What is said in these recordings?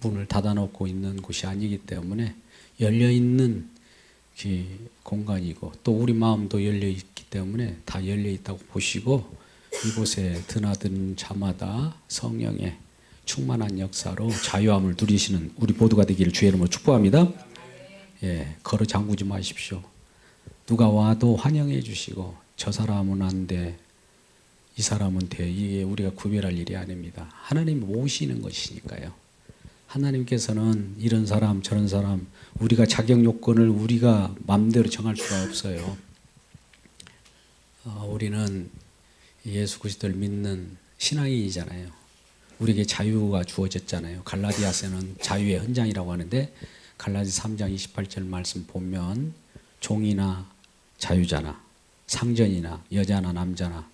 문을 닫아놓고 있는 곳이 아니기 때문에 열려있는 공간이고 또 우리 마음도 열려있기 때문에 다 열려있다고 보시고 이곳에 드나드는 자마다 성령의 충만한 역사로 자유함을 누리시는 우리 모두가 되기를 주의 이름으로 축복합니다. 예, 걸어 잠그지 마십시오. 누가 와도 환영해 주시고 저 사람은 안 돼, 이 사람은 돼. 이게 우리가 구별할 일이 아닙니다. 하나님 모시는 것이니까요. 하나님께서는 이런 사람 저런 사람 우리가 자격 요건을 우리가 마음대로 정할 수가 없어요. 우리는 예수 그리스도를 믿는 신앙인이잖아요. 우리에게 자유가 주어졌잖아요. 갈라디아서는 자유의 헌장이라고 하는데 갈라디 3장 28절 말씀 보면 종이나 자유자나 상전이나 여자나 남자나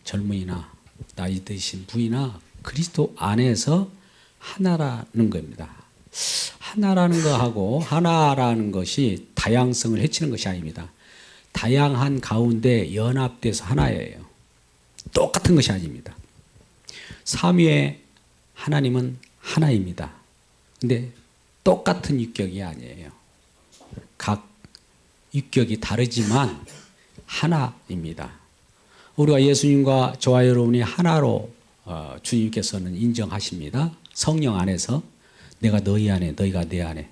젊은이나 나이 드신 부이나 그리스도 안에서 하나라는 겁니다. 하나라는 거하고 하나라는 것이 다양성을 해치는 것이 아닙니다. 다양한 가운데 연합돼서 하나예요. 똑같은 것이 아닙니다. 삼위의 하나님은 하나입니다. 근데 똑같은 육격이 아니에요. 각 육격이 다르지만 하나입니다. 우리가 예수님과 저와 여러분이 하나로 주님께서는 인정하십니다. 성령 안에서 내가 너희 안에 너희가 내 안에.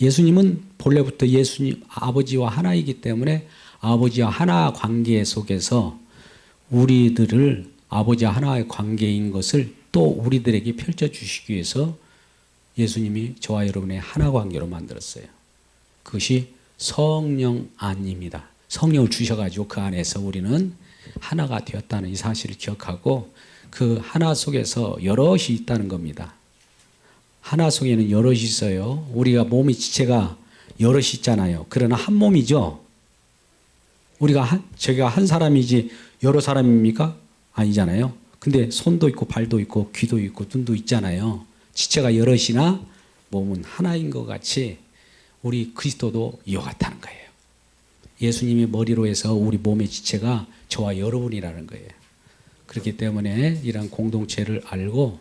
예수님은 본래부터 예수님 아버지와 하나이기 때문에 아버지와 하나 관계 속에서 우리들을 아버지와 하나의 관계인 것을 또 우리들에게 펼쳐주시기 위해서 예수님이 저와 여러분의 하나 관계로 만들었어요. 그것이 성령 안입니다. 성령을 주셔가지고 그 안에서 우리는 하나가 되었다는 이 사실을 기억하고 그 하나 속에서 여럿이 있다는 겁니다. 하나 속에는 여럿이 있어요. 우리가 몸의 지체가 여럿이 있잖아요. 그러나 한 몸이죠. 제가 한 사람이지 여러 사람입니까? 아니잖아요. 근데 손도 있고 발도 있고 귀도 있고 눈도 있잖아요. 지체가 여럿이나 몸은 하나인 것 같이 우리 그리스도도 이와 같다는 거예요. 예수님이 머리로 해서 우리 몸의 지체가 저와 여러분이라는 거예요. 그렇기 때문에 이런 공동체를 알고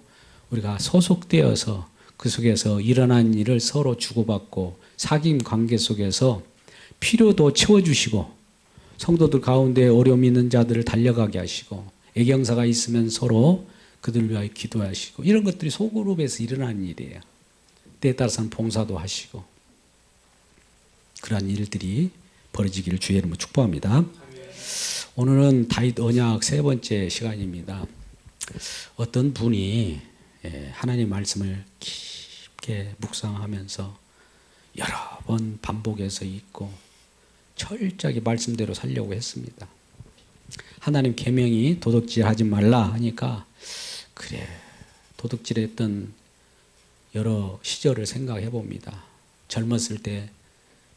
우리가 소속되어서 그 속에서 일어난 일을 서로 주고받고 사귐 관계 속에서 필요도 채워주시고 성도들 가운데 어려움 있는 자들을 달려가게 하시고 애경사가 있으면 서로 그들 위하여 기도하시고 이런 것들이 소그룹에서 일어나는 일이에요. 때에 따라서는 봉사도 하시고 그러한 일들이 벌어지기를 주의 이름으로 축복합니다. 오늘은 다윗 언약 세 번째 시간입니다. 어떤 분이 하나님 말씀을 깊게 묵상하면서 여러 번 반복해서 읽고 철저하게 말씀대로 살려고 했습니다. 하나님 계명이 도둑질하지 말라 하니까 그래 도둑질했던 여러 시절을 생각해 봅니다. 젊었을 때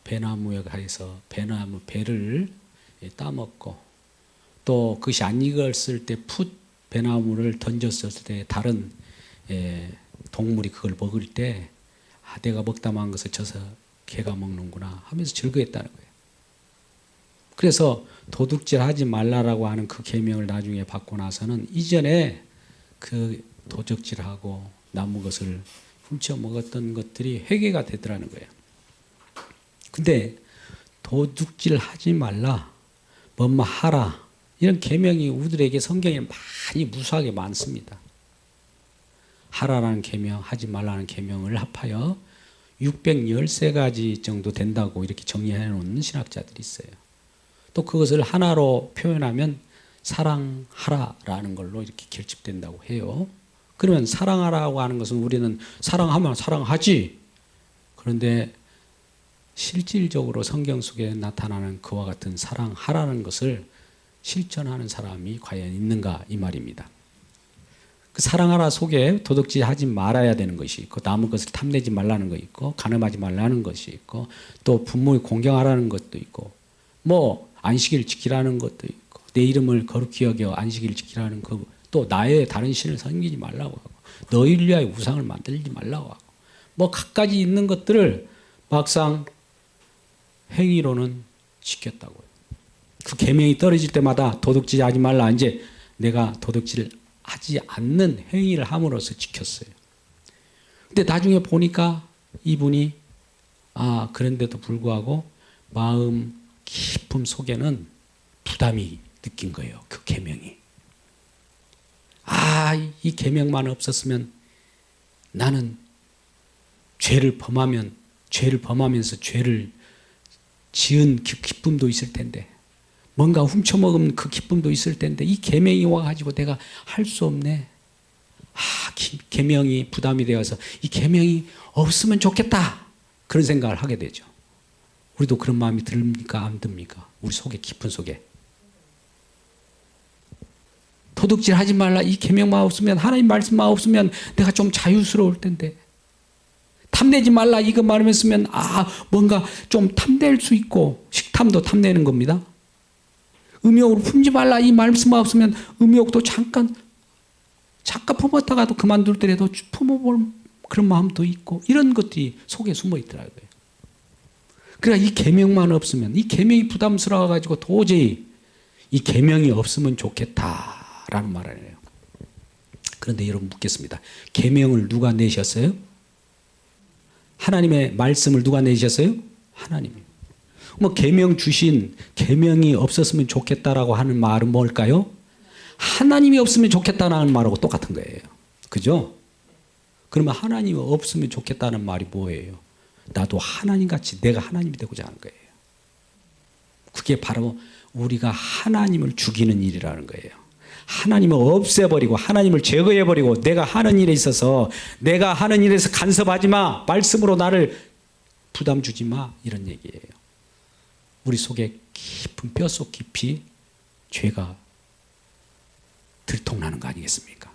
배나무에 가서 배나무 배를 따먹고 또 그것이 안 익었을 때 배나무를 던졌을 때 다른 동물이 그걸 먹을 때 내가 먹다 만 것을 져서 개가 먹는구나 하면서 즐거웠다는 거예요. 그래서 도둑질하지 말라라고 하는 그 계명을 나중에 받고 나서는 이전에 그 도적질하고 나무 것을 훔쳐 먹었던 것들이 회개가 되더라는 거예요. 근데 도둑질하지 말라, 뭐뭐 하라 이런 계명이 우리들에게 성경에 많이 무수하게 많습니다. 하라라는 계명, 하지 말라는 계명을 합하여 613가지 정도 된다고 이렇게 정리해 놓은 신학자들이 있어요. 또 그것을 하나로 표현하면 사랑하라라는 걸로 이렇게 결집된다고 해요. 그러면 사랑하라고 하는 것은 우리는 사랑하면 사랑하지. 그런데 실질적으로 성경 속에 나타나는 그와 같은 사랑하라는 것을 실천하는 사람이 과연 있는가 이 말입니다. 그 사랑하라 속에 도둑질하지 말아야 되는 것이 있고 남의 것을 탐내지 말라는 거 있고 간음하지 말라는 것이 있고 또 부모를 공경하라는 것도 있고 뭐 안식일을 지키라는 것도 있고 내 이름을 거룩히 여겨 안식일을 지키라는 거 또 나의 다른 신을 섬기지 말라고 하고 너희를 위하여 우상을 만들지 말라고 하고 뭐 갖가지 있는 것들을 막상 행위로는 지켰다고요. 그 계명이 떨어질 때마다 도둑질하지 말라 이제 내가 도둑질을 하지 않는 행위를 함으로써 지켰어요. 근데 나중에 보니까 이분이 그런데도 불구하고 마음 깊음 속에는 부담이 느낀 거예요. 그 계명이. 이 계명만 없었으면 나는 죄를 범하면서 죄를 지은 기쁨도 있을 텐데, 뭔가 훔쳐먹은 그 기쁨도 있을 텐데, 이 계명이 와가지고 내가 할 수 없네. 계명이 부담이 되어서 이 계명이 없으면 좋겠다. 그런 생각을 하게 되죠. 우리도 그런 마음이 듭니까? 안 듭니까? 우리 속에, 깊은 속에. 도둑질 하지 말라. 이 계명만 없으면, 하나님 말씀만 없으면 내가 좀 자유스러울 텐데. 탐내지 말라. 이것만 했으면 뭔가 좀 탐낼 수 있고, 식탐도 탐내는 겁니다. 음욕으로 품지 말라. 이 말씀만 없으면 음욕도 잠깐 품었다가도 그만둘더라도 품어볼 그런 마음도 있고, 이런 것들이 속에 숨어 있더라고요. 그러니까 이 계명만 없으면, 이 계명이 부담스러워 가지고 도저히 이 계명이 없으면 좋겠다라는 말을 해요. 그런데 여러분 묻겠습니다. 계명을 누가 내셨어요? 하나님의 말씀을 누가 내셨어요? 하나님이요. 계명 주신, 계명이 없었으면 좋겠다라고 하는 말은 뭘까요? 하나님이 없으면 좋겠다는 말하고 똑같은 거예요. 그죠? 그러면 하나님이 없으면 좋겠다는 말이 뭐예요? 나도 하나님같이 내가 하나님이 되고자 하는 거예요. 그게 바로 우리가 하나님을 죽이는 일이라는 거예요. 하나님을 없애버리고 하나님을 제거해버리고 내가 하는 일에 있어서, 내가 하는 일에서 간섭하지 마. 말씀으로 나를 부담 주지 마. 이런 얘기예요. 우리 속에 깊은 뼛속 깊이 죄가 들통나는 거 아니겠습니까?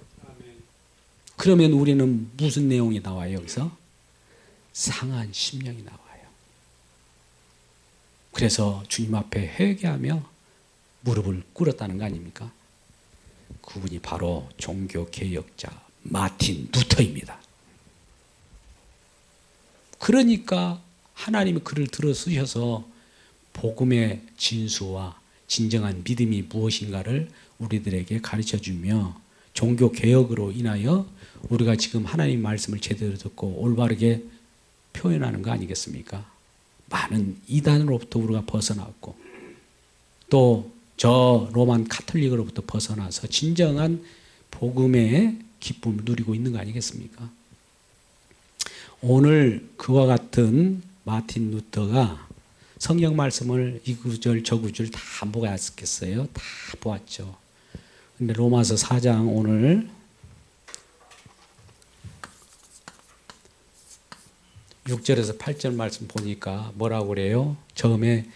그러면 우리는 무슨 내용이 나와요? 여기서 상한 심령이 나와요. 그래서 주님 앞에 회개하며 무릎을 꿇었다는 거 아닙니까? 그분이 바로 종교개혁자 마틴 루터입니다. 그러니까 하나님이 그를 들어 쓰셔서 복음의 진수와 진정한 믿음이 무엇인가를 우리들에게 가르쳐주며, 종교개혁으로 인하여 우리가 지금 하나님 말씀을 제대로 듣고 올바르게 표현하는 거 아니겠습니까? 많은 이단으로부터 우리가 벗어났고, 또 저 로만 카톨릭으로부터 벗어나서 진정한 복음의 기쁨을 누리고 있는 거 아니겠습니까? 오늘 그와 같은 마틴 루터가 성경 말씀을 이 구절 저 구절 다 보았겠어요? 다 보았죠. 근데 로마서 4장 오늘 6절에서 8절 말씀 보니까 뭐라고 그래요? 처음에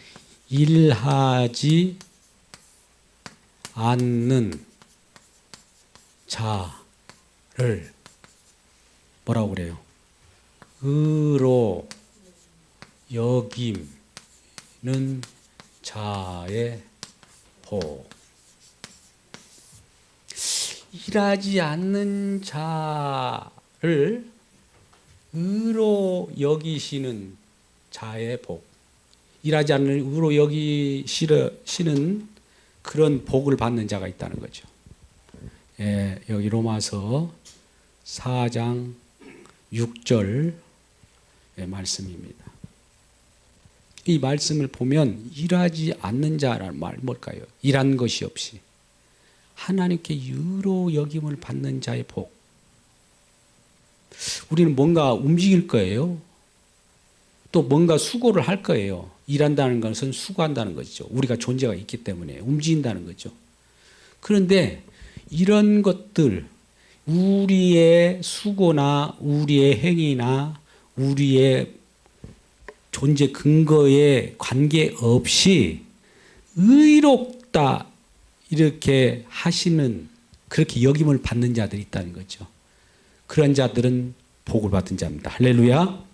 일하지 않는 자를 뭐라고 그래요? 의로 여김는 자의 복. 일하지 않는 자를 의로 여기시는 자의 복. 일하지 않는 의로 여기시는 그런 복을 받는 자가 있다는 거죠. 여기 로마서 4장 6절 말씀입니다. 이 말씀을 보면 일하지 않는 자라는 말 뭘까요? 일한 것이 없이 하나님께 의로 여김을 받는 자의 복. 우리는 뭔가 움직일 거예요. 또 뭔가 수고를 할 거예요. 일한다는 것은 수고한다는 거죠. 우리가 존재가 있기 때문에 움직인다는 거죠. 그런데 이런 것들, 우리의 수고나 우리의 행위나 우리의 존재 근거에 관계없이 의롭다 이렇게 하시는, 그렇게 여김을 받는 자들이 있다는 거죠. 그런 자들은 복을 받은 자입니다. 할렐루야.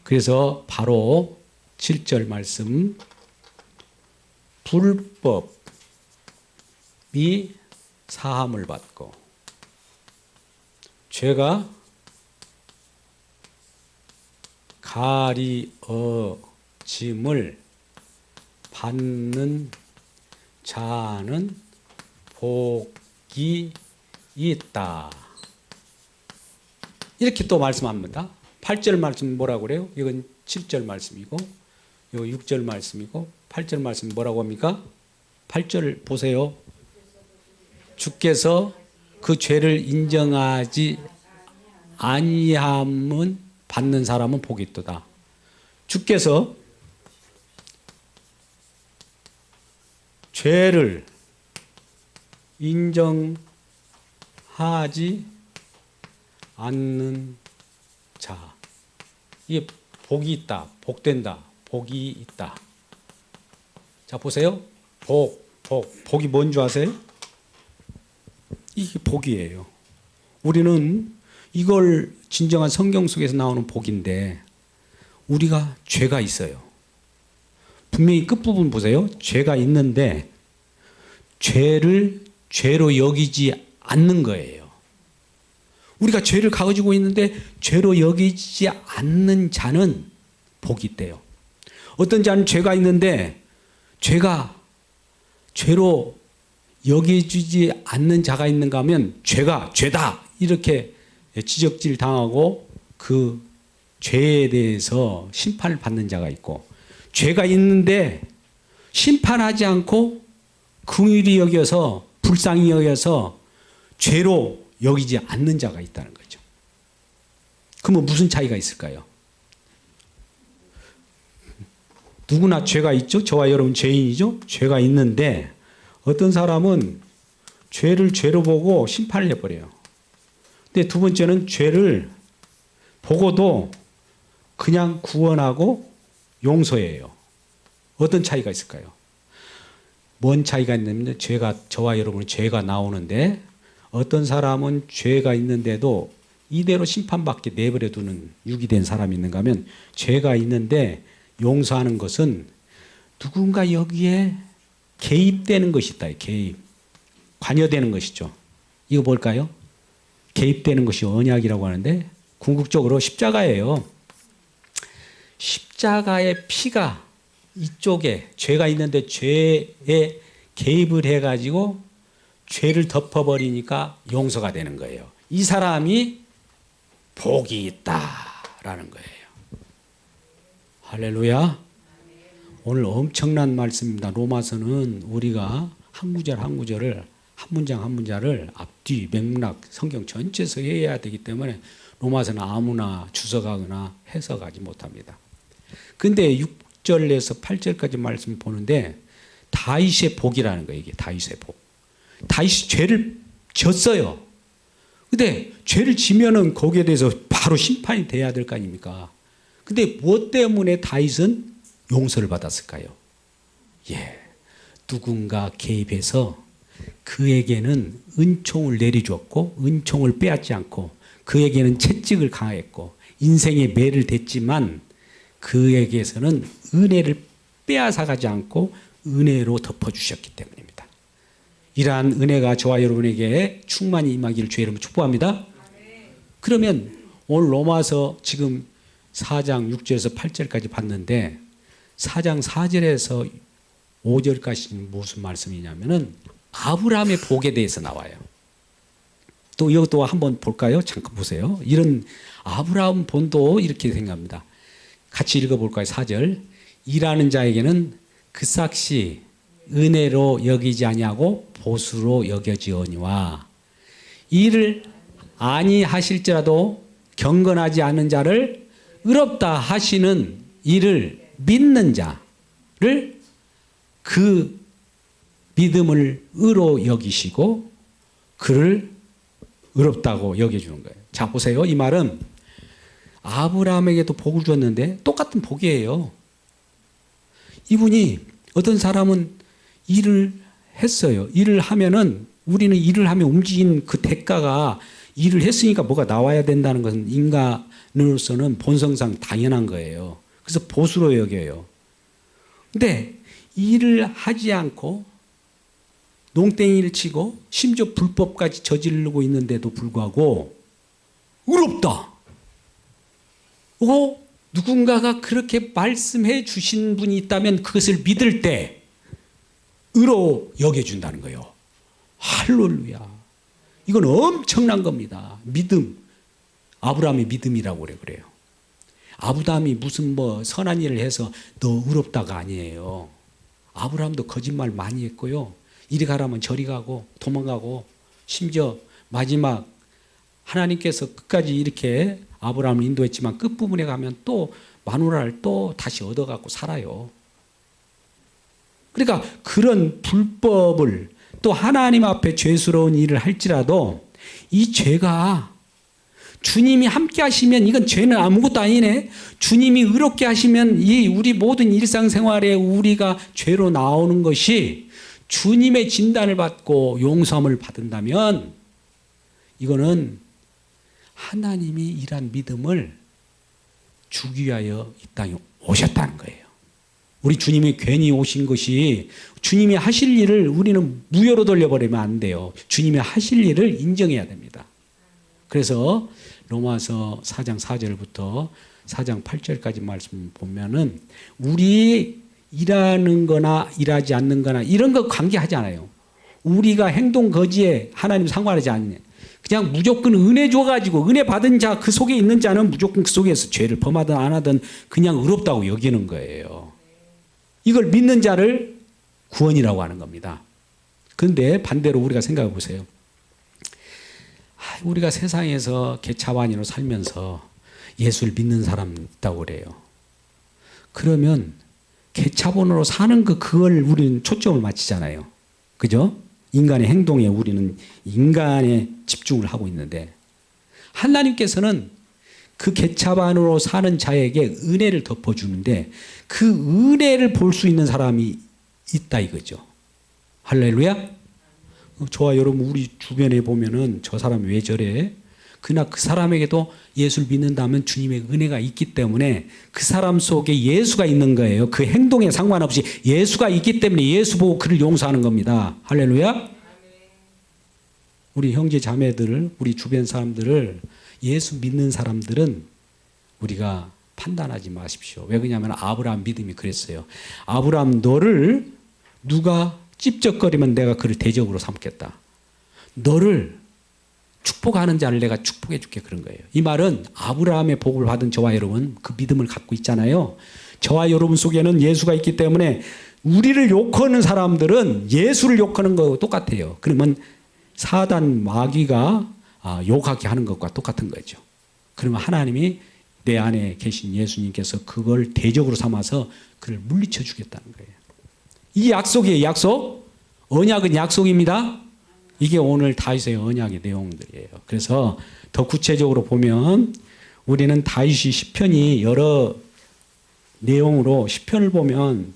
그래서 바로 7절 말씀, 불법이 사함을 받고 죄가 가리어짐을 받는 자는 복이 있다. 이렇게 또 말씀합니다. 8절 말씀 뭐라고 그래요? 이건 7절 말씀이고 이거 6절 말씀이고 8절 말씀 뭐라고 합니까? 8절 보세요. 주께서 그 죄를 인정하지 아니함은 받는 사람은 복이 있도다. 주께서 죄를 인정하지 않는 자, 이게 복이 있다, 복된다, 복이 있다. 자 보세요. 복이 뭔 줄 아세요? 이게 복이에요. 우리는 이걸 진정한 성경 속에서 나오는 복인데 우리가 죄가 있어요. 분명히 끝부분 보세요. 죄가 있는데 죄를 죄로 여기지 않는 거예요. 우리가 죄를 가지고 있는데 죄로 여기지 않는 자는 복이 있대요. 어떤 자는 죄가 있는데 죄가 죄로 여겨지지 않는 자가 있는가 하면 죄가 죄다 이렇게 지적질 당하고 그 죄에 대해서 심판을 받는 자가 있고, 죄가 있는데 심판하지 않고 긍휼히 여겨서 불쌍히 여겨서 죄로 여기지 않는 자가 있다는 거죠. 그러면 무슨 차이가 있을까요? 누구나 죄가 있죠. 저와 여러분 죄인이죠. 죄가 있는데 어떤 사람은 죄를 죄로 보고 심판을 해버려요. 근데 두 번째는 죄를 보고도 그냥 구원하고 용서해요. 어떤 차이가 있을까요? 뭔 차이가 있냐면 저와 여러분은 죄가 나오는데 어떤 사람은 죄가 있는데도 이대로 심판받게 내버려 두는 육이 된 사람이 있는가 하면, 죄가 있는데 용서하는 것은 누군가 여기에 개입되는 것이 있다. 개입. 관여되는 것이죠. 이거 뭘까요? 개입되는 것이 언약이라고 하는데 궁극적으로 십자가예요. 십자가의 피가 이쪽에 죄가 있는데 죄에 개입을 해가지고 죄를 덮어버리니까 용서가 되는 거예요. 이 사람이 복이 있다라는 거예요. 할렐루야. 오늘 엄청난 말씀입니다. 로마서는 우리가 한 구절 한 구절을, 한 문장 한 문장을 앞뒤 맥락 성경 전체에서 해야 되기 때문에 로마서는 아무나 주석하거나 해석하지 못합니다. 근데 6절에서 8절까지 말씀 보는데 다윗의 복이라는 거예요. 이게 다윗의 복. 다윗이 죄를 졌어요. 근데 죄를 지면은 거기에 대해서 바로 심판이 돼야 될 거 아닙니까? 근데 무엇 때문에 다윗은 용서를 받았을까요? 누군가 개입해서 그에게는 은총을 내려주었고 은총을 빼앗지 않고 그에게는 채찍을 강하였고 인생의 매를 댔지만 그에게서는 은혜를 빼앗아가지 않고 은혜로 덮어주셨기 때문입니다. 이러한 은혜가 저와 여러분에게 충만히 임하기를 주의 이름으로 축복합니다. 그러면 오늘 로마서 지금 4장 6절에서 8절까지 봤는데 4장 4절에서 5절까지 무슨 말씀이냐면은 아브라함의 복에 대해서 나와요. 또 이것도 한번 볼까요? 잠깐 보세요. 이런 아브라함 본도 이렇게 생각합니다. 같이 읽어볼까요? 4절. 일하는 자에게는 그 삭시 은혜로 여기지 아니하고 보수로 여겨지오니와 일을 아니하실지라도 경건하지 않은 자를 의롭다 하시는 이를 믿는 자를 그 믿음을 의로 여기시고 그를 의롭다고 여겨주는 거예요. 자 보세요. 이 말은 아브라함에게도 복을 줬는데 똑같은 복이에요. 이분이 어떤 사람은 일을 했어요. 일을 하면은 우리는 일을 하면 움직인 그 대가가 일을 했으니까 뭐가 나와야 된다는 것은 인간으로서는 본성상 당연한 거예요. 그래서 보수로 여겨요. 근데 일을 하지 않고 농땡이를 치고 심지어 불법까지 저지르고 있는데도 불구하고 의롭다. 누군가가 그렇게 말씀해 주신 분이 있다면 그것을 믿을 때 의로 여겨준다는 거예요. 할렐루야. 이건 엄청난 겁니다. 믿음. 아브라함의 믿음이라고 그래요. 아브라함이 무슨 뭐 선한 일을 해서 너 의롭다가 아니에요. 아브라함도 거짓말 많이 했고요. 이리 가라면 저리 가고 도망가고 심지어 마지막 하나님께서 끝까지 이렇게 아브라함을 인도했지만 끝부분에 가면 또 마누라를 또 다시 얻어갖고 살아요. 그러니까 그런 불법을 또 하나님 앞에 죄스러운 일을 할지라도 이 죄가 주님이 함께 하시면 이건 죄는 아무것도 아니네. 주님이 의롭게 하시면 이 우리 모든 일상생활에 우리가 죄로 나오는 것이 주님의 진단을 받고 용서함을 받는다면 이거는 하나님이 일한 믿음을 주기 위하여 이 땅에 오셨다는 거예요. 우리 주님이 괜히 오신 것이 주님이 하실 일을 우리는 무효로 돌려버리면 안 돼요. 주님이 하실 일을 인정해야 됩니다. 그래서 로마서 4장 4절부터 4장 8절까지 말씀 보면은 우리 일하는 거나 일하지 않는 거나 이런 거 관계하지 않아요. 우리가 행동 거지에 하나님 상관하지 않냐. 그냥 무조건 은혜 줘가지고 은혜 받은 자 그 속에 있는 자는 무조건 그 속에서 죄를 범하든 안 하든 그냥 의롭다고 여기는 거예요. 이걸 믿는 자를 구원이라고 하는 겁니다. 그런데 반대로 우리가 생각해 보세요. 우리가 세상에서 개차반이로 살면서 예수를 믿는 사람 있다고 그래요. 그러면 개차반으로 사는 그걸 우리는 초점을 맞추잖아요. 그죠? 인간의 행동에 우리는 인간에 집중을 하고 있는데 하나님께서는 그 개차반으로 사는 자에게 은혜를 덮어주는데 그 은혜를 볼 수 있는 사람이 있다 이거죠. 할렐루야. 저와 여러분 우리 주변에 보면은 저 사람이 왜 저래? 그러나 그 사람에게도 예수를 믿는다면 주님의 은혜가 있기 때문에 그 사람 속에 예수가 있는 거예요. 그 행동에 상관없이 예수가 있기 때문에 예수 보고 그를 용서하는 겁니다. 할렐루야. 우리 형제 자매들을 우리 주변 사람들을 예수 믿는 사람들은 우리가 판단하지 마십시오. 왜 그러냐면 아브라함 믿음이 그랬어요. 아브라함 너를 누가 찝쩍거리면 내가 그를 대적으로 삼겠다. 너를 축복하는 자를 내가 축복해 줄게 그런 거예요. 이 말은 아브라함의 복을 받은 저와 여러분 그 믿음을 갖고 있잖아요. 저와 여러분 속에는 예수가 있기 때문에 우리를 욕하는 사람들은 예수를 욕하는 거하고 똑같아요. 그러면 사단 마귀가 욕하게 하는 것과 똑같은 거죠. 그러면 하나님이 내 안에 계신 예수님께서 그걸 대적으로 삼아서 그를 물리쳐 주겠다는 거예요. 이 약속이에요. 약속. 언약은 약속입니다. 이게 오늘 다윗의 언약의 내용들이에요. 그래서 더 구체적으로 보면 우리는 다윗이 시편이 여러 내용으로 시편을 보면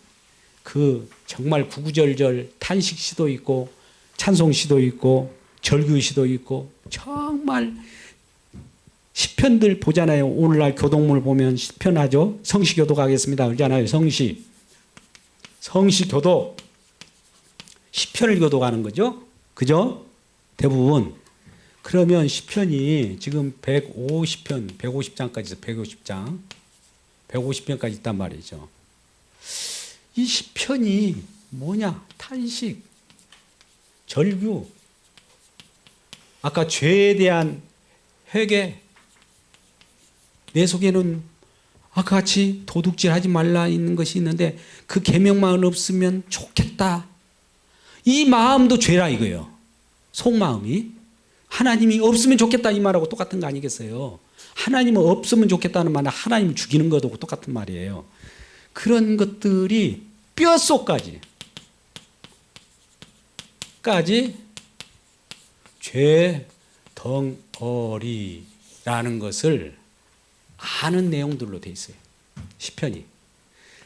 그 정말 구구절절 탄식시도 있고 찬송시도 있고 절규시도 있고 정말 시편들 보잖아요. 오늘날 교동문을 보면 시편 하죠. 성시교도 가겠습니다. 그러잖아요. 성시교도 시편을 교도가는 거죠. 그죠? 대부분. 그러면 시편이 지금 150편, 150장까지 있어. 150장. 150편까지 있단 말이죠. 이 시편이 뭐냐? 탄식, 절규, 아까 죄에 대한 회개, 내 속에는 아까 같이 도둑질하지 말라 있는 것이 있는데 그 계명만 없으면 좋겠다. 이 마음도 죄라 이거예요. 속마음이. 하나님이 없으면 좋겠다 이 말하고 똑같은 거 아니겠어요? 하나님은 없으면 좋겠다는 말은 하나님을 죽이는 것하고 똑같은 말이에요. 그런 것들이 뼛속까지 죄 덩어리라는 것을 아는 내용들로 돼 있어요. 시편이.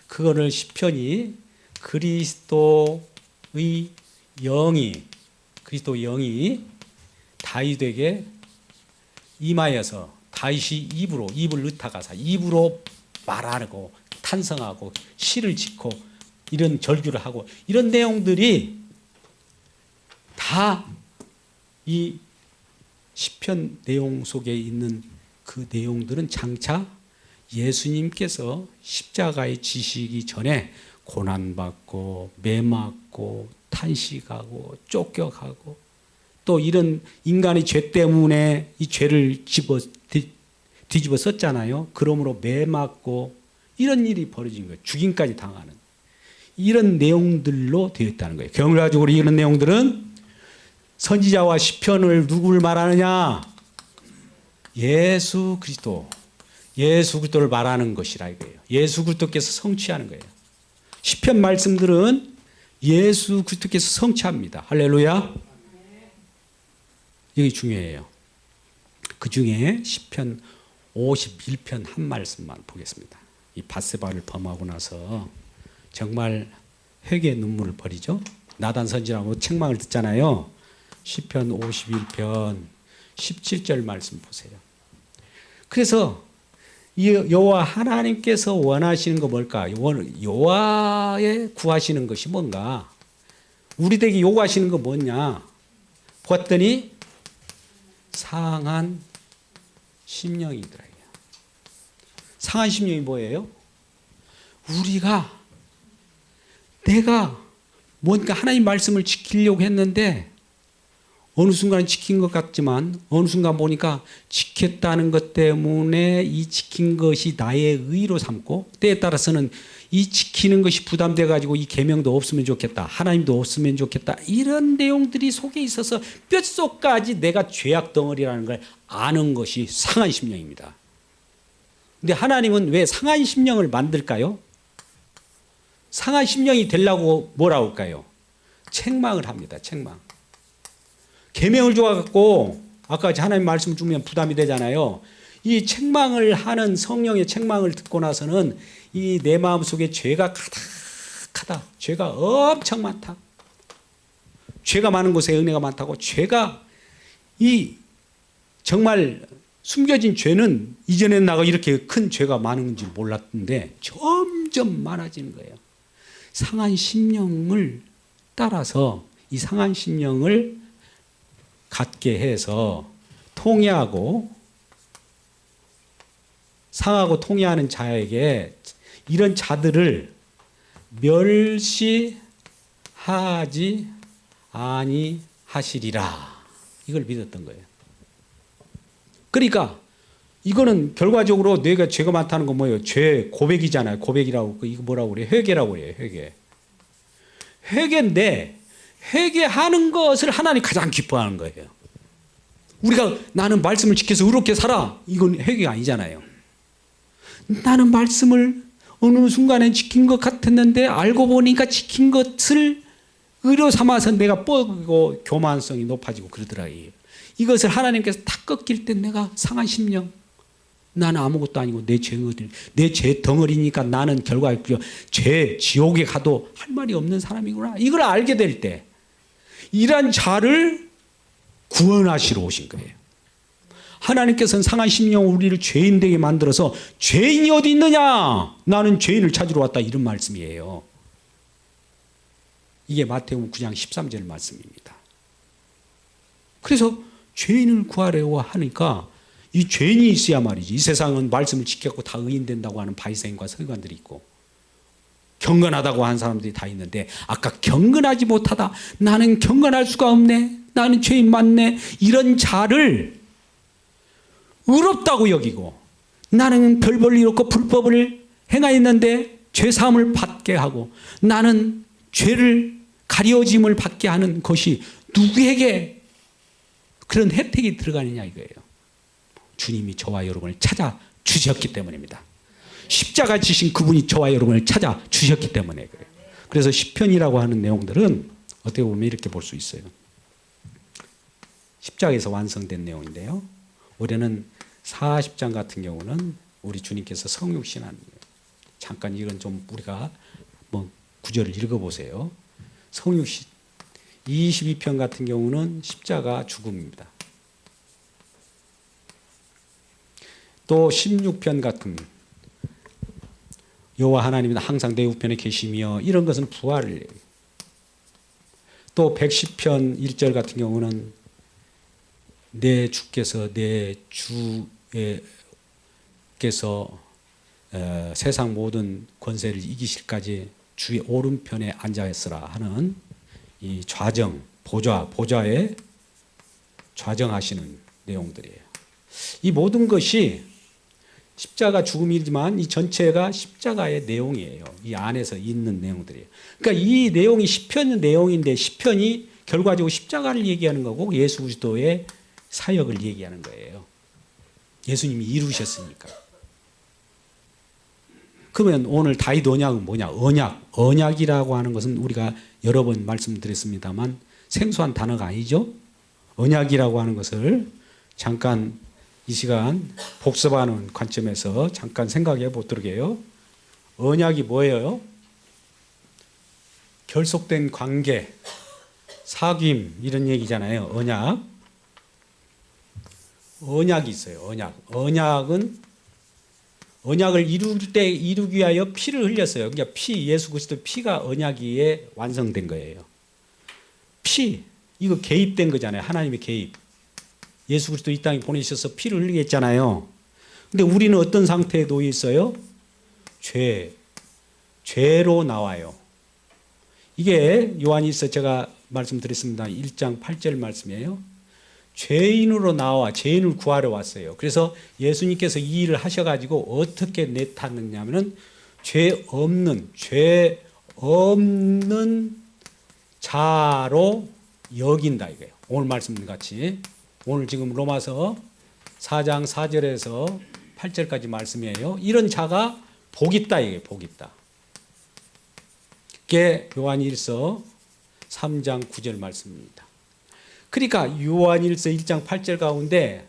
그거를 시편이 그리스도의 영이 다윗에게 임하여서 다윗이 입을 의탁하사 입으로 말하고 탄성하고 시를 짓고 이런 절규를 하고 이런 내용들이 다 이 시편 내용 속에 있는 그 내용들은 장차 예수님께서 십자가에 지시기 전에 고난받고 매맞고 탄식하고 쫓겨가고 또 이런 인간의 죄 때문에 이 죄를 뒤집어 썼잖아요. 그러므로 매 맞고 이런 일이 벌어진 거예요. 죽임까지 당하는 이런 내용들로 되어 있다는 거예요. 결과적으로 이런 내용들은 선지자와 시편을 누구를 말하느냐? 예수 그리스도를 말하는 것이라 이거예요. 예수 그리스도께서 성취하는 거예요. 시편 말씀들은 예수 그리스도께서 성취합니다. 할렐루야. 이게 중요해요. 그 중에 시편 51편 한 말씀만 보겠습니다. 이 밧세바를 범하고 나서 정말 회개의 눈물을 버리죠. 나단 선지자하고 책망을 듣잖아요. 시편 51편 17절 말씀 보세요. 그래서 여호와 하나님께서 원하시는 거 뭘까? 여호와의 구하시는 것이 뭔가? 우리에게 요구하시는 거 뭐냐? 보았더니 상한 심령이더라. 상한 심령이 뭐예요? 내가 뭔가 하나님 말씀을 지키려고 했는데 어느 순간 지킨 것 같지만 어느 순간 보니까 지켰다는 것 때문에 이 지킨 것이 나의 의로 삼고 때에 따라서는 이 지키는 것이 부담돼 가지고 이 계명도 없으면 좋겠다. 하나님도 없으면 좋겠다. 이런 내용들이 속에 있어서 뼛속까지 내가 죄악 덩어리라는 걸 아는 것이 상한 심령입니다. 근데 하나님은 왜 상한 심령을 만들까요? 상한 심령이 되려고 뭐라고 할까요? 책망을 합니다. 책망. 계명을 줘갖고 아까 하나님 말씀 주면 부담이 되잖아요. 이 책망을 하는 성령의 책망을 듣고 나서는 이 내 마음속에 죄가 가득하다. 죄가 엄청 많다. 죄가 많은 곳에 은혜가 많다고. 죄가 정말 숨겨진 죄는 이전에 나가 이렇게 큰 죄가 많은지 몰랐는데 점점 많아지는 거예요. 상한 심령을 따라서 이 상한 심령을 갖게 해서 상하고 통해하는 자에게 이런 자들을 멸시하지 아니하시리라. 이걸 믿었던 거예요. 그러니까 이거는 결과적으로 내가 죄가 많다는 건 뭐예요? 죄 고백이잖아요. 고백이라고. 이거 뭐라고 그래요? 회개라고 그래요. 회개인데 회개하는 것을 하나님 가장 기뻐하는 거예요. 우리가 나는 말씀을 지켜서 의롭게 살아. 이건 회개가 아니잖아요. 나는 말씀을 어느 순간에 지킨 것 같았는데 알고 보니까 지킨 것을 의로 삼아서 내가 뻐고 교만성이 높아지고 그러더라고요. 이것을 하나님께서 다 꺾일 때 내가 상한 심령. 나는 아무것도 아니고 내 죄 덩어리니까 나는 결과적으로 지옥에 가도 할 말이 없는 사람이구나. 이걸 알게 될 때 이런 자를 구원하시러 오신 거예요. 하나님께서는 상한 심령 우리를 죄인 되게 만들어서 죄인이 어디 있느냐? 나는 죄인을 찾으러 왔다. 이런 말씀이에요. 이게 마태복음 9장 13절 말씀입니다. 그래서 죄인을 구하려고 하니까 이 죄인이 있어야 말이지. 이 세상은 말씀을 지켰고 다 의인 된다고 하는 바리새인과 서기관들이 있고 경건하다고 하는 사람들이 다 있는데 아까 경건하지 못하다. 나는 경건할 수가 없네. 나는 죄인 많네. 이런 자를 의롭다고 여기고 나는 별 볼 일 없고 불법을 행하였는데 죄사함을 받게 하고 나는 죄를 가려짐을 받게 하는 것이 누구에게 그런 혜택이 들어가느냐 이거예요. 주님이 저와 여러분을 찾아 주셨기 때문입니다. 십자가 지신 그분이 저와 여러분을 찾아 주셨기 때문에 그래요. 그래서 시편이라고 하는 내용들은 어떻게 보면 이렇게 볼 수 있어요. 십자가에서 완성된 내용인데요. 올해는 40장 같은 경우는 우리 주님께서 성육신하는 거예요. 잠깐 이건 좀 우리가 구절을 읽어보세요. 성육신 22편 같은 경우는 십자가 죽음입니다. 또 16편 같은 여호와 하나님은 항상 내 우편에 계시며 이런 것은 부활을 해요. 또 110편 1절 같은 경우는 내 주께서 세상 모든 권세를 이기실까지 주의 오른편에 앉아 있으라 하는 이 보좌에 좌정하시는 내용들이에요. 이 모든 것이 십자가 죽음이지만 이 전체가 십자가의 내용이에요. 이 안에서 있는 내용들이에요. 그러니까 이 내용이 시편 내용인데 시편이 결과적으로 십자가를 얘기하는 거고 예수 그리스도의 사역을 얘기하는 거예요. 예수님이 이루셨으니까. 그러면 오늘 다윗 언약은 뭐냐? 언약. 언약이라고 하는 것은 우리가 여러 번 말씀드렸습니다만 생소한 단어가 아니죠. 언약이라고 하는 것을 잠깐 이 시간 복습하는 관점에서 잠깐 생각해 보도록 해요. 언약이 뭐예요? 결속된 관계, 사귐 이런 얘기잖아요. 언약. 언약이 있어요. 언약. 언약을 이루기 위하여 피를 흘렸어요. 그러니까 예수 그리스도 피가 언약위에 완성된 거예요. 피, 이거 개입된 거잖아요. 하나님의 개입. 예수 그리스도 이 땅에 보내셔서 피를 흘리게 했잖아요. 근데 우리는 어떤 상태에 놓여 있어요? 죄로 나와요. 이게 요한일서 제가 말씀드렸습니다. 1장 8절 말씀이에요. 죄인으로 나와 죄인을 구하러 왔어요. 그래서 예수님께서 이 일을 하셔가지고 어떻게 내탔느냐면은 죄 없는 자로 여긴다 이거예요. 오늘 말씀 같이 오늘 지금 로마서 4장 4절에서 8절까지 말씀이에요. 이런 자가 복 있다 이게 복 있다. 그게 요한일서 3장 9절 말씀입니다. 그러니까 요한일서 1장 8절 가운데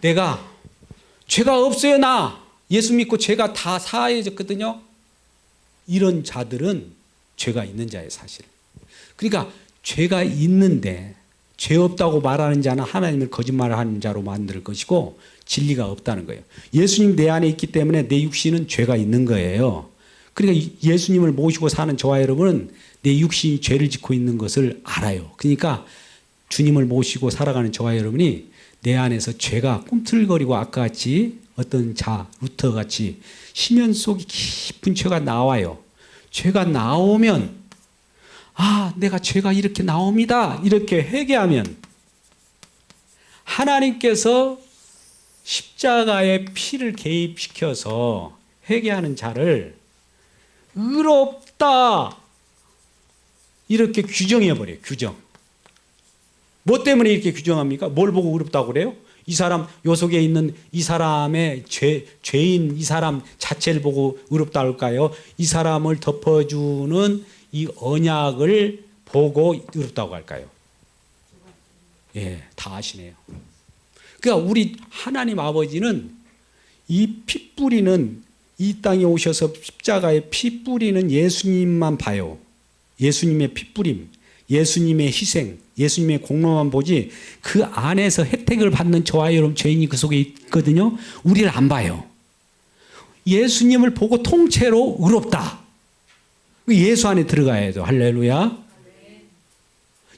내가 죄가 없어요 나 예수 믿고 죄가 다 사해졌거든요. 이런 자들은 죄가 있는 자예요 사실. 그러니까 죄가 있는데 죄 없다고 말하는 자는 하나님을 거짓말하는 자로 만들 것이고 진리가 없다는 거예요. 예수님 내 안에 있기 때문에 내 육신은 죄가 있는 거예요. 그러니까 예수님을 모시고 사는 저와 여러분은 내 육신이 죄를 짓고 있는 것을 알아요. 그러니까 주님을 모시고 살아가는 저와 여러분이 내 안에서 죄가 꿈틀거리고 아까 같이 어떤 루터같이 심연 속에 깊은 죄가 나와요. 죄가 나오면 내가 죄가 이렇게 나옵니다. 이렇게 회개하면 하나님께서 십자가의 피를 개입시켜서 회개하는 자를 의롭다 이렇게 규정해버려요. 규정. 뭐 때문에 이렇게 규정합니까? 뭘 보고 의롭다고 그래요? 이 사람 요 속에 있는 이 사람의 죄인 이 사람 자체를 보고 의롭다 할까요? 이 사람을 덮어주는 이 언약을 보고 의롭다고 할까요? 예, 다 아시네요. 그러니까 우리 하나님 아버지는 이 피 뿌리는 이 땅에 오셔서 십자가에 피 뿌리는 예수님만 봐요. 예수님의 피 뿌림, 예수님의 희생, 예수님의 공로만 보지 그 안에서 혜택을 받는 저와 여러분 죄인이 그 속에 있거든요. 우리를 안 봐요. 예수님을 보고 통째로 의롭다. 예수 안에 들어가야 돼요. 할렐루야.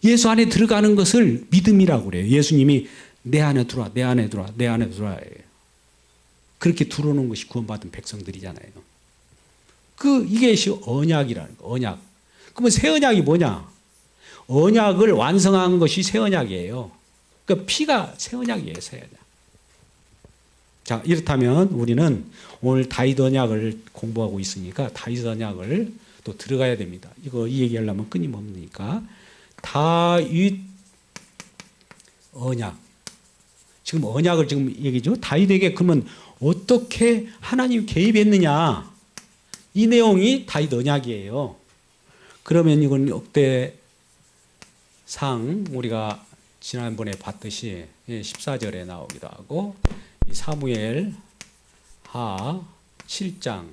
예수 안에 들어가는 것을 믿음이라고 그래요. 예수님이 내 안에 들어와, 내 안에 들어와, 내 안에 들어와. 그렇게 들어오는 것이 구원받은 백성들이잖아요. 이게 언약이라는 거, 언약. 그러면 새 언약이 뭐냐? 언약을 완성한 것이 새 언약이에요. 그러니까 피가 새 언약이에요, 새 언약. 자, 이렇다면 우리는 오늘 다윗 언약을 공부하고 있으니까 다윗 언약을 또 들어가야 됩니다. 이 얘기하려면 끊임없으니까. 다윗 언약. 지금 언약을 지금 얘기죠. 다윗에게 그러면 어떻게 하나님 개입했느냐. 이 내용이 다윗 언약이에요. 그러면 이건 역대상 우리가 지난번에 봤듯이 14절에 나오기도 하고 사무엘 하 7장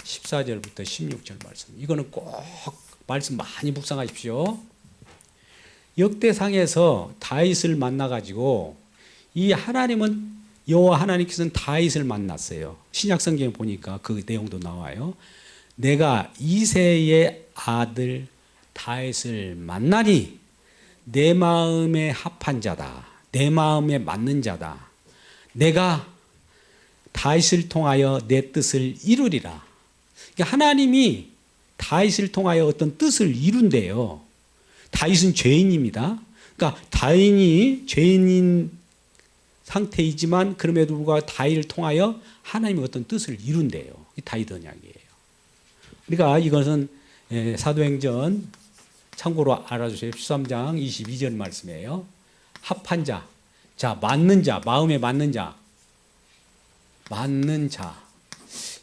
14절부터 16절 말씀. 이거는 꼭 말씀 많이 묵상하십시오. 역대상에서 다윗을 만나가지고 이 하나님은 여호와 하나님께서는 다윗을 만났어요. 신약 성경에 보니까 그 내용도 나와요. 내가 이새의 아들 다윗을 만나니 내 마음에 합한 자다. 내 마음에 맞는 자다. 내가 다윗을 통하여 내 뜻을 이루리라. 그러니까 하나님이 다윗을 통하여 어떤 뜻을 이룬대요. 다윗은 죄인입니다. 그러니까 다윗이 죄인인 상태이지만 그럼에도 불구하고 다윗을 통하여 하나님의 어떤 뜻을 이룬대요. 이 다윗 언약이에요. 그러니까 이것은 사도행전 참고로 알아주세요. 13장 22절 말씀이에요. 합한 자, 자 맞는 자, 마음에 맞는 자, 맞는 자.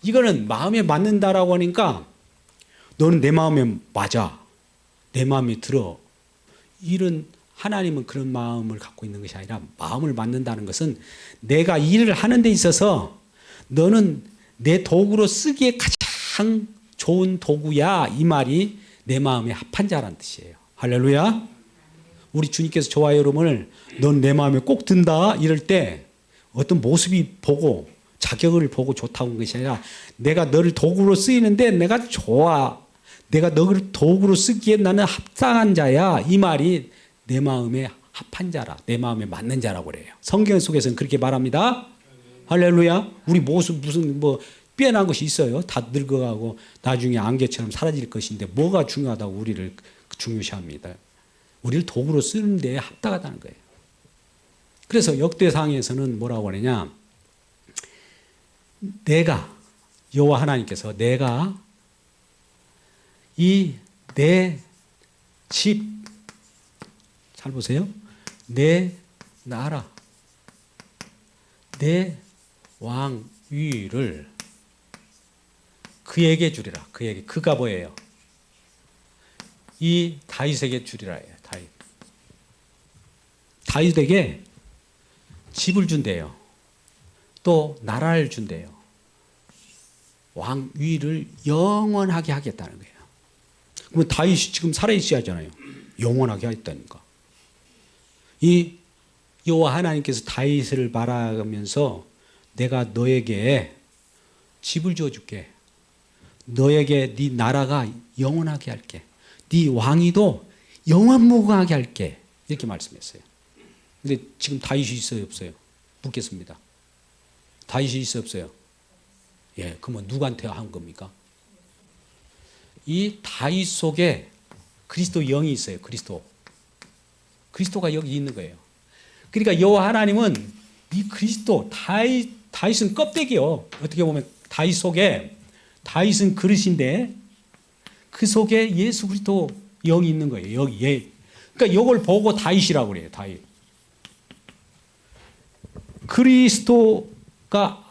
이거는 마음에 맞는다라고 하니까 너는 내 마음에 맞아, 내 마음에 들어. 이런 하나님은 그런 마음을 갖고 있는 것이 아니라 마음을 맞는다는 것은 내가 일을 하는 데 있어서 너는 내 도구로 쓰기에 가장 좋은 도구야. 이 말이 내 마음에 합한 자라는 뜻이에요. 할렐루야. 우리 주님께서 저와 여러분을 넌 내 마음에 꼭 든다 이럴 때 어떤 모습이 보고 자격을 보고 좋다고 하는 것이 아니라 내가 너를 도구로 쓰이는데 내가 좋아. 내가 너를 도구로 쓰기에 나는 합당한 자야. 이 말이 내 마음에 합한 자라. 내 마음에 맞는 자라고 그래요. 성경 속에서는 그렇게 말합니다. 할렐루야. 우리 모습 무슨 뭐 빼어난 것이 있어요. 다 늙어가고 나중에 안개처럼 사라질 것인데 뭐가 중요하다고 우리를 중요시합니다. 우리를 도구로 쓰는 데 합당하다는 거예요. 그래서 역대상에서는 뭐라고 하느냐. 내가 여호와 하나님께서 내가 이 내 집 잘 보세요. 내 나라 내 왕위를 그에게 주리라. 그에게. 그가 뭐예요? 이 다윗에게 주리라 해요. 다윗에게 집을 준대요. 또 나라를 준대요. 왕위를 영원하게 하겠다는 거예요. 그러면 다윗이 지금 살아있어야 하잖아요. 영원하게 하겠다니까. 이 여호와 하나님께서 다윗을 바라면서 내가 너에게 집을 주어줄게. 너에게 네 나라가 영원하게 할게. 네 왕위도 영원무궁하게 할게. 이렇게 말씀했어요. 근데 지금 다윗이 있어요, 없어요? 묻겠습니다. 다윗이 있어요, 없어요? 예, 그러면 누구한테 한 겁니까? 이 다윗 속에 그리스도 영이 있어요. 그리스도가 여기 있는 거예요. 그러니까 여호와 하나님은 이 그리스도 다윗은 껍데기요. 어떻게 보면 다윗 속에 다윗은 그릇인데 그 속에 예수 그리스도 영이 있는 거예요. 여기 그러니까 이걸 보고 다윗이라고 그래요. 다윗. 그리스도가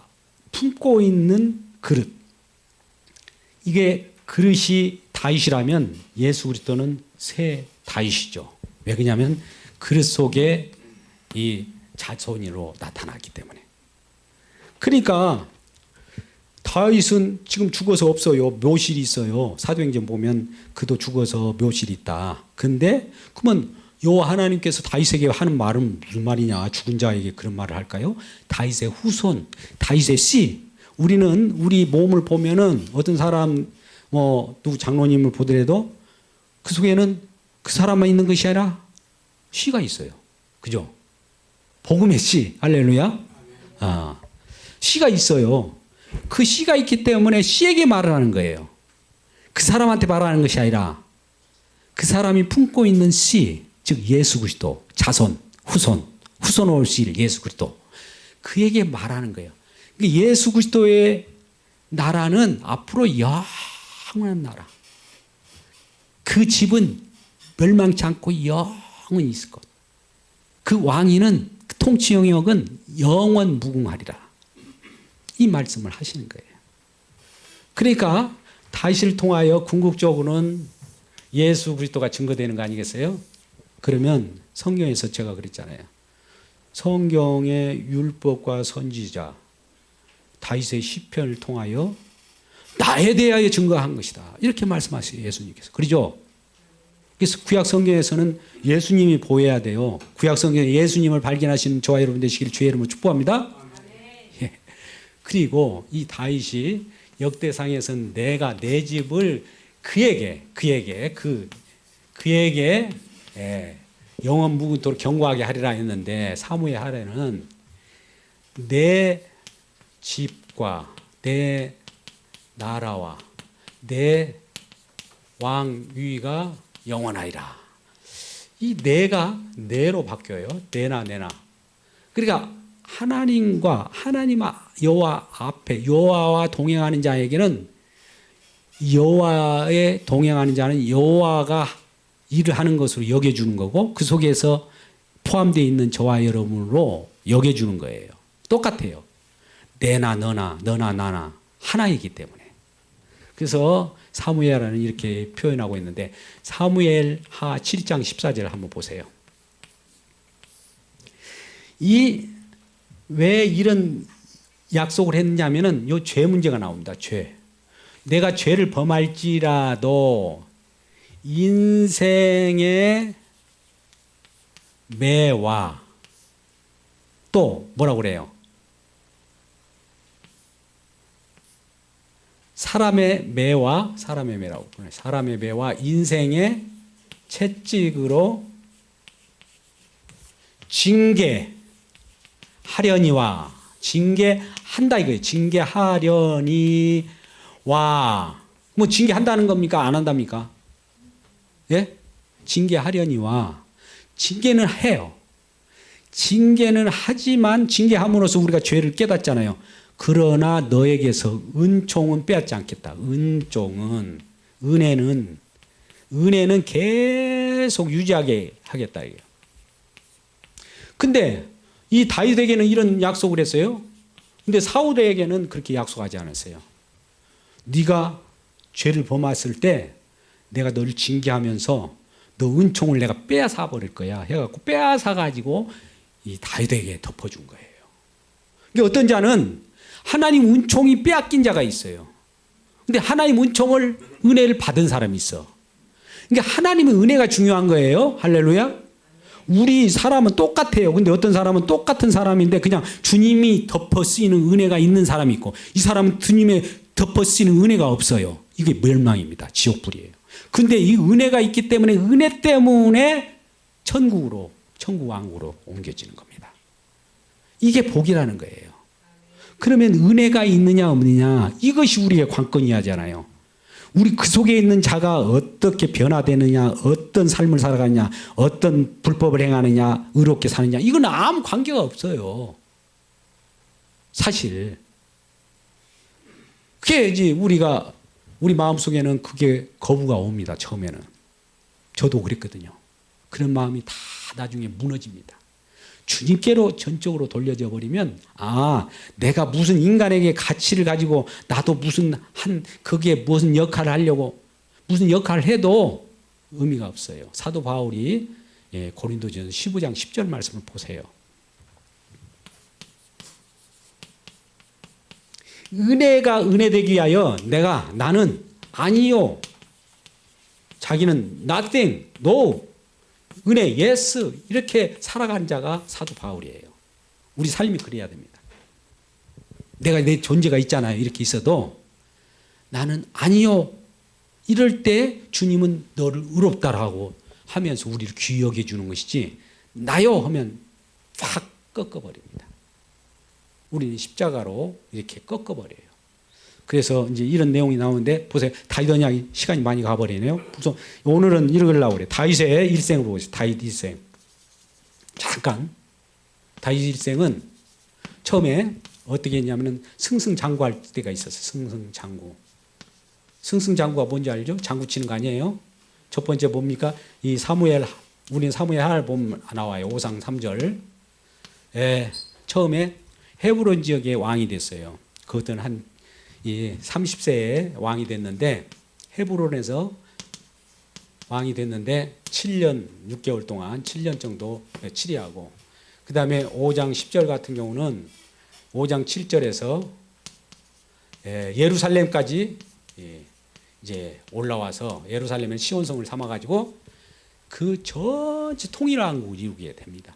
품고 있는 그릇. 이게 그릇이 다윗이라면 예수 그리스도는 새 다윗이죠. 왜 그러냐면 그릇 속에 이 자손으로 나타났기 때문에. 그러니까 다윗은 지금 죽어서 없어요. 묘실이 있어요. 사도행전 보면 그도 죽어서 묘실이 있다. 근데 그러면 여호와 하나님께서 다윗에게 하는 말은 무슨 말이냐? 죽은 자에게 그런 말을 할까요? 다윗의 후손, 다윗의 씨. 우리는 우리 몸을 보면은 어떤 사람 누구 장로님을 보더라도 그 속에는 그 사람만 있는 것이 아니라 씨가 있어요. 그죠? 복음의 씨. 할렐루야. 씨가 있어요. 그 씨가 있기 때문에 씨에게 말을 하는 거예요. 그 사람한테 말하는 것이 아니라 그 사람이 품고 있는 씨, 즉 예수 그리스도, 자손, 후손 올 씨 예수 그리스도. 그에게 말하는 거예요. 예수 그리스도의 나라는 앞으로 영원한 나라. 그 집은 멸망치 않고 영원히 있을 것. 그 왕위는 그 통치 영역은 영원 무궁하리라. 이 말씀을 하시는 거예요. 그러니까 다윗을 통하여 궁극적으로는 예수 그리스도가 증거되는 거 아니겠어요? 그러면 성경에서 제가 그랬잖아요. 성경의 율법과 선지자 다윗의 시편을 통하여 나에 대하여 증거한 것이다. 이렇게 말씀하세요. 예수님께서. 그러죠? 그래서 구약 성경에서는 예수님이 보여야 돼요. 구약 성경에 예수님을 발견하시는 저와 여러분 되시길 주의 이름으로 축복합니다. 예. 그리고 이 다윗이 역대상에서는 내가 내 집을 그에게 영원 무궁토록 견고하게 하리라 했는데 사무엘 하래는 내 집과 내 나라와 내 왕위가 영원하리라. 이 내가 내로 바뀌어요. 내나. 그러니까 하나님과 하나님 여호와 앞에 여호와와 동행하는 자에게는 여호와에 동행하는 자는 여호와가 일을 하는 것으로 여겨주는 거고 그 속에서 포함되어 있는 저와 여러분으로 여겨주는 거예요. 똑같아요. 내나 너나 너나 나나 하나이기 때문에. 그래서 사무엘하는 이렇게 표현하고 있는데 사무엘하 7장 14절을 한번 보세요. 왜 이런 약속을 했느냐면은 요 죄 문제가 나옵니다. 죄. 내가 죄를 범할지라도 인생의 매와 또 뭐라고 그래요? 사람의 매와 인생의 채찍으로 징계하려니와 징계한다 이거예요. 징계하려니와 뭐 징계한다는 겁니까? 안 한답니까? 예? 징계하려니와 징계는 해요. 징계는 하지만 징계함으로써 우리가 죄를 깨닫잖아요. 그러나 너에게서 은총은 빼앗지 않겠다. 은혜는 계속 유지하게 하겠다. 근데 이 다윗에게는 이런 약속을 했어요. 근데 사울에게는 그렇게 약속하지 않았어요. 네가 죄를 범했을 때 내가 너를 징계하면서 너 은총을 내가 빼앗아 버릴 거야. 해갖고 빼앗아 가지고 이 다윗에게 덮어준 거예요. 그러니까 어떤 자는 하나님 은총이 빼앗긴 자가 있어요. 근데 하나님 은혜를 받은 사람이 있어. 그러니까 하나님의 은혜가 중요한 거예요. 할렐루야. 우리 사람은 똑같아요. 근데 어떤 사람은 똑같은 사람인데 그냥 주님이 덮어 쓰이는 은혜가 있는 사람이 있고 이 사람은 주님의 덮어 쓰이는 은혜가 없어요. 이게 멸망입니다. 지옥불이에요. 근데 이 은혜가 있기 때문에 은혜 때문에 천국 왕국으로 옮겨지는 겁니다. 이게 복이라는 거예요. 그러면 은혜가 있느냐 없느냐 이것이 우리의 관건이하잖아요. 우리 그 속에 있는 자가 어떻게 변화되느냐, 어떤 삶을 살아가느냐, 어떤 불법을 행하느냐, 의롭게 사느냐 이건 아무 관계가 없어요. 사실 그게 이제 우리 마음속에는 그게 거부가 옵니다. 처음에는. 저도 그랬거든요. 그런 마음이 다 나중에 무너집니다. 주님께로 전적으로 돌려져 버리면 내가 무슨 인간에게 가치를 가지고 나도 거기에 무슨 역할을 하려고 무슨 역할을 해도 의미가 없어요. 사도 바울이 고린도전서 15장 10절 말씀을 보세요. 은혜가 은혜되기 위하여 나는 아니요. 자기는 nothing, no. 은혜, yes. 이렇게 살아가는 자가 사도 바울이에요. 우리 삶이 그래야 됩니다. 내 존재가 있잖아요. 이렇게 있어도 나는 아니요. 이럴 때 주님은 너를 의롭다라고 하면서 우리를 귀하게 주는 것이지 나요 하면 확 꺾어버립니다. 우리는 십자가로 이렇게 꺾어버려요. 그래서 이제 이런 내용이 나오는데 보세요. 다윗 언약이 시간이 많이 가버리네요. 그래서 오늘은 읽으려고 그래요. 다윗의 일생을 보고 있어요. 다윗 일생. 잠깐. 다윗 일생은 처음에 어떻게 했냐면은 승승장구할 때가 있었어요. 승승장구가 뭔지 알죠? 장구 치는 거 아니에요? 첫 번째 뭡니까? 우리는 사무엘 하나를 보면 나와요. 5상 3절. 처음에 헤브론 지역의 왕이 됐어요. 그것은 한 30세에 왕이 됐는데 헤브론에서 왕이 됐는데 7년 6개월 동안 7년 정도 치리하고 그 다음에 5장 10절 같은 경우는 5장 7절에서 예루살렘까지 이제 올라와서 예루살렘을 시온성을 삼아가지고 그 전체 통일왕국을 이루게 됩니다.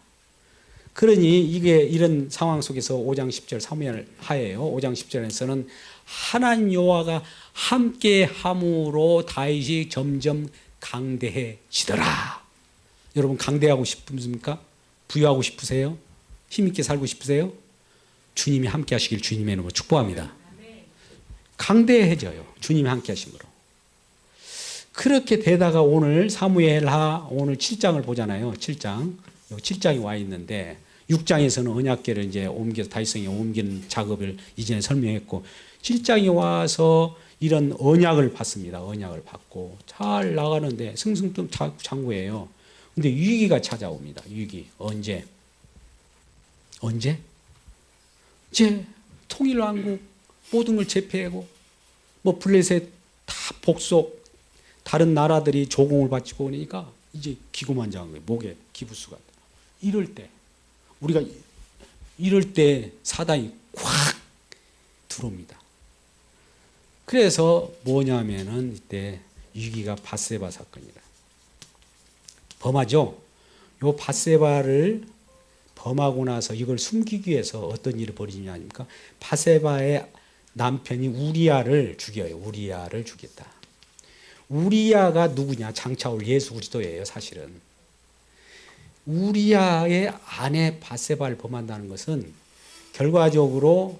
그러니 이게 이런 상황 속에서 5장 10절 사무엘 하예요. 5장 10절에서는 하나님 여호와가 함께 함으로 다윗이 점점 강대해지더라. 여러분 강대하고 싶습니까? 부유하고 싶으세요? 힘있게 살고 싶으세요? 주님이 함께 하시길 주님의 이름으로 축복합니다. 강대해져요. 주님이 함께 하심으로. 그렇게 되다가 오늘 사무엘하 오늘 7장을 보잖아요. 7장. 여기 7장이 와 있는데 6장에서는 언약궤를 이제 옮겨서 다윗성에 옮기는 작업을 이전에 설명했고 7장에 와서 이런 언약을 받습니다. 언약을 받고 잘 나가는데 승승장구예요. 근데 위기가 찾아옵니다. 위기. 언제? 이제 통일왕국 모든 걸 제패하고 뭐 블레셋 다 복속 다른 나라들이 조공을 바치고 오니까 이제 기고만장한 거예요. 목에 기부수가. 이럴 때 사단이 콱 들어옵니다. 그래서 뭐냐면은 이때 위기가 밧세바 사건이다. 범하죠. 요 밧세바를 범하고 나서 이걸 숨기기 위해서 어떤 일을 벌이냐 아닙니까? 밧세바의 남편이 우리야를 죽여요. 우리야를 죽였다. 우리야가 누구냐? 장차 올 예수 그리스도예요, 사실은. 우리야의 아내 밧세바를 범한다는 것은 결과적으로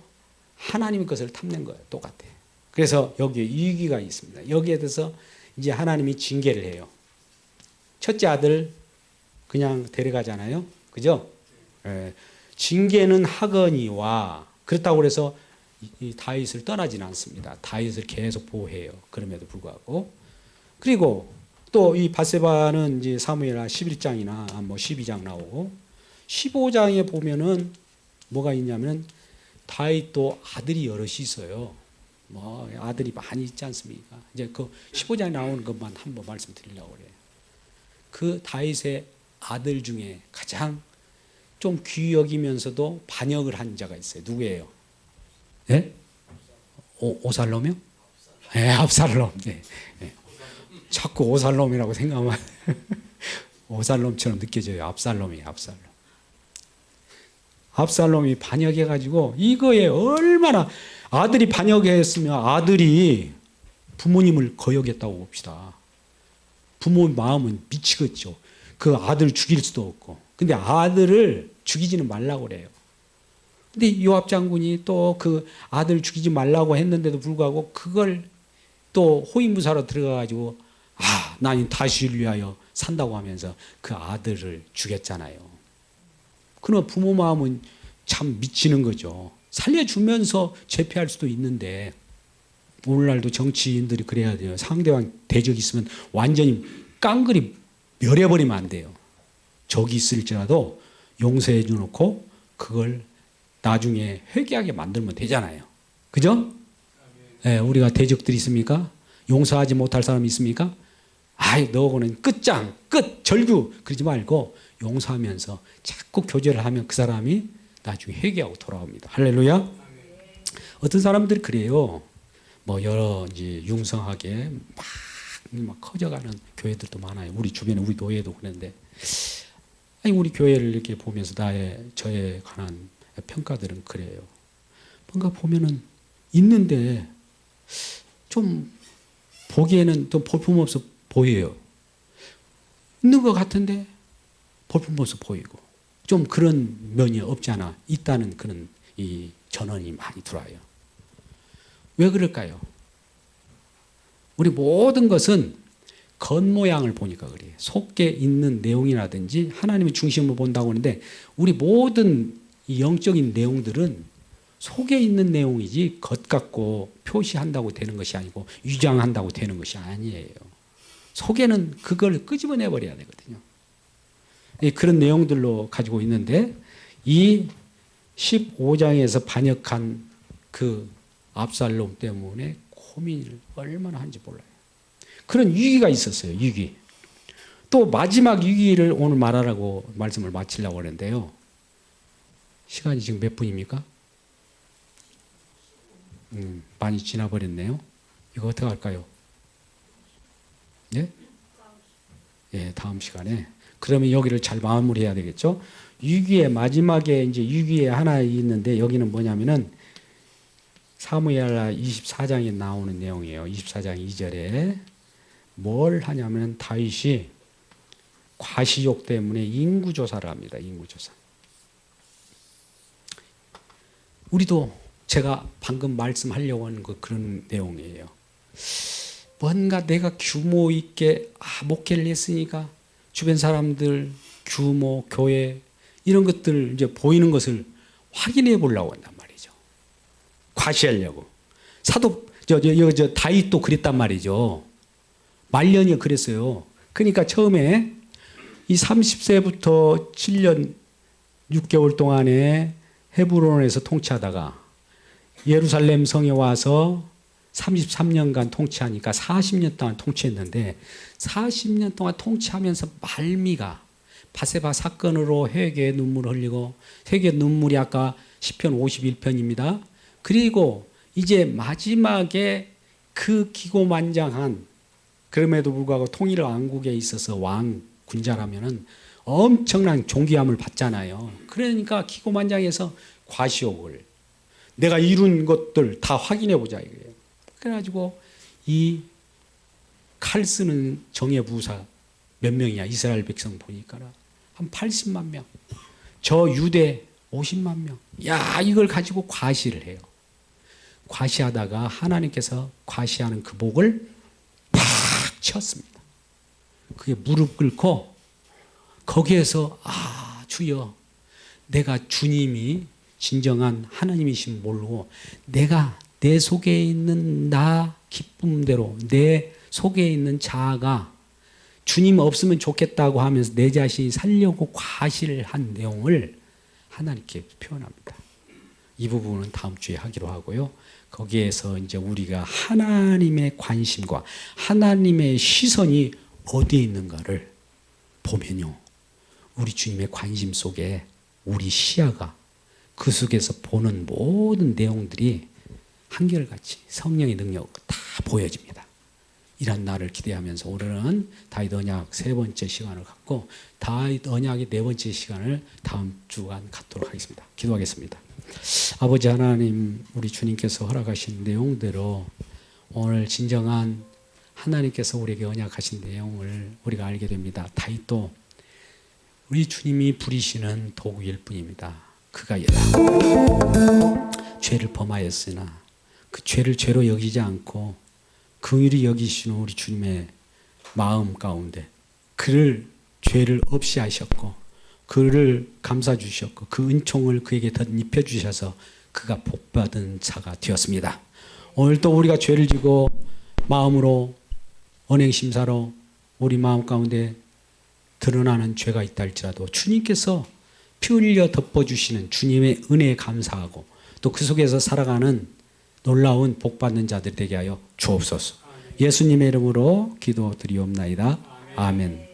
하나님의 것을 탐낸 거예요. 똑같아요. 그래서 여기에 위기가 있습니다. 여기에 대해서 이제 하나님이 징계를 해요. 첫째 아들 그냥 데려가잖아요. 그죠? 예. 징계는 하거니와 그렇다고 해서 이 다윗을 떠나지는 않습니다. 다윗을 계속 보호해요. 그럼에도 불구하고. 그리고 또 이 밧세바는 이제 사무엘하 11장이나 뭐 12장 나오고 15장에 보면은 뭐가 있냐면 다윗도 아들이 여럿이 있어요. 뭐 아들이 많이 있지 않습니까? 이제 그 15장에 나오는 것만 한번 말씀드리려고 그래요. 그 다윗의 아들 중에 가장 좀 귀히 여기면서도 반역을 한 자가 있어요. 누구예요? 예? 오살롬이요? 예, 압살롬. 네. 네. 자꾸 오살롬이라고 생각하면 오살롬처럼 느껴져요. 압살롬이에요. 압살롬이 반역해가지고 이거에 얼마나 아들이 반역했으면 아들이 부모님을 거역했다고 봅시다. 부모 마음은 미치겠죠. 그 아들 죽일 수도 없고. 근데 아들을 죽이지는 말라고 그래요. 근데 요압 장군이 또 그 아들 죽이지 말라고 했는데도 불구하고 그걸 또 호위무사로 들어가가지고 나는 다윗을 위하여 산다고 하면서 그 아들을 죽였잖아요. 그러나 부모 마음은 참 미치는 거죠. 살려주면서 제패할 수도 있는데 오늘날도 정치인들이 그래야 돼요. 상대방 대적이 있으면 완전히 깡그리 멸해버리면 안 돼요. 적이 있을지라도 용서해 주놓고 그걸 나중에 회개하게 만들면 되잖아요. 그죠? 네, 우리가 대적들이 있습니까? 용서하지 못할 사람이 있습니까? 너하고는 끝장, 끝, 절규 그러지 말고 용서하면서 자꾸 교제를 하면 그 사람이 나중에 회개하고 돌아옵니다. 할렐루야. 어떤 사람들이 그래요. 뭐 여러 이제 융성하게 막 커져가는 교회들도 많아요. 우리 주변에 우리 교회도 그런데 우리 교회를 이렇게 보면서 저에 관한 평가들은 그래요. 뭔가 보면은 있는데 좀 보기에는 또 볼품없어 보여요. 있는 것 같은데 볼품없어 보이고 좀 그런 면이 없지 않아 있다는 그런 이 전언이 많이 들어와요. 왜 그럴까요? 우리 모든 것은 겉모양을 보니까 그래요. 속에 있는 내용이라든지 하나님의 중심을 본다고 하는데 우리 모든 이 영적인 내용들은 속에 있는 내용이지 겉 갖고 표시한다고 되는 것이 아니고 위장한다고 되는 것이 아니에요. 속에는 그걸 끄집어내 버려야 되거든요. 그런 내용들로 가지고 있는데 이 15장에서 반역한 그 압살롬 때문에 고민을 얼마나 한지 몰라요. 그런 위기가 있었어요. 위기. 또 마지막 위기를 오늘 말하라고 말씀을 마치려고 하는데요. 시간이 지금 몇 분입니까? 많이 지나버렸네요. 이거 어떻게 할까요? 예? 예, 다음 시간에. 그러면 여기를 잘 마무리해야 되겠죠? 위기의 마지막에 이제 위기에 하나 있는데 여기는 뭐냐면은 사무엘하 24장에 나오는 내용이에요. 24장 2절에 뭘 하냐면 다윗이 과시욕 때문에 인구조사를 합니다. 인구조사. 우리도 제가 방금 말씀하려고 하는 그런 내용이에요. 뭔가 내가 규모 있게 목회를 했으니까 주변 사람들 규모, 교회 이런 것들 이제 보이는 것을 확인해 보려고 한단 말이죠. 과시하려고. 사도 다윗도 그랬단 말이죠. 말년이 그랬어요. 그러니까 처음에 이 30세부터 7년 6개월 동안에 헤브론에서 통치하다가 예루살렘 성에 와서 33년간 통치하니까 40년 동안 통치했는데 40년 동안 통치하면서 말미가 바세바 사건으로 회개의 눈물을 흘리고 회개의 눈물이 아까 시편 51편입니다. 그리고 이제 마지막에 그 기고만장한 그럼에도 불구하고 통일 왕국에 있어서 왕 군자라면은 엄청난 존귀함을 받잖아요. 그러니까 기고만장해서 과시욕을 내가 이룬 것들 다 확인해 보자 이거예요. 그래가지고 이 칼 쓰는 정예부사 몇 명이야? 이스라엘 백성 보니까 한 80만 명. 저 유대 50만 명. 야, 이걸 가지고 과시를 해요. 과시하다가 하나님께서 과시하는 그 복을 팍 쳤습니다. 그게 무릎 꿇고 거기에서 아, 주여, 내가 주님이 진정한 하나님이신 모르고 내가 내 속에 있는 나 기쁨대로 내 속에 있는 자아가 주님 없으면 좋겠다고 하면서 내 자신이 살려고 과시를 한 내용을 하나님께 표현합니다. 이 부분은 다음 주에 하기로 하고요. 거기에서 이제 우리가 하나님의 관심과 하나님의 시선이 어디에 있는가를 보면요. 우리 주님의 관심 속에 우리 시야가 그 속에서 보는 모든 내용들이 한결같이 성령의 능력으로 다 보여집니다. 이런 날을 기대하면서 오늘은 다윗 언약 세 번째 시간을 갖고 다윗 언약의 네 번째 시간을 다음 주간 갖도록 하겠습니다. 기도하겠습니다. 아버지 하나님, 우리 주님께서 허락하신 내용대로 오늘 진정한 하나님께서 우리에게 언약하신 내용을 우리가 알게 됩니다. 다윗도 우리 주님이 부리시는 도구일 뿐입니다. 그가 죄를 범하였으나 그 죄를 죄로 여기지 않고 긍휼히 여기시는 우리 주님의 마음 가운데 그를 죄를 없이 하셨고 그를 감싸 주셨고 그 은총을 그에게 덧입혀 주셔서 그가 복받은 자가 되었습니다. 오늘 또 우리가 죄를 지고 마음으로 언행심사로 우리 마음 가운데 드러나는 죄가 있다 할지라도 주님께서 피 흘려 덮어주시는 주님의 은혜에 감사하고 또 그 속에서 살아가는 놀라운 복받는 자들 되게 하여 주옵소서. 예수님의 이름으로 기도드리옵나이다. 아멘.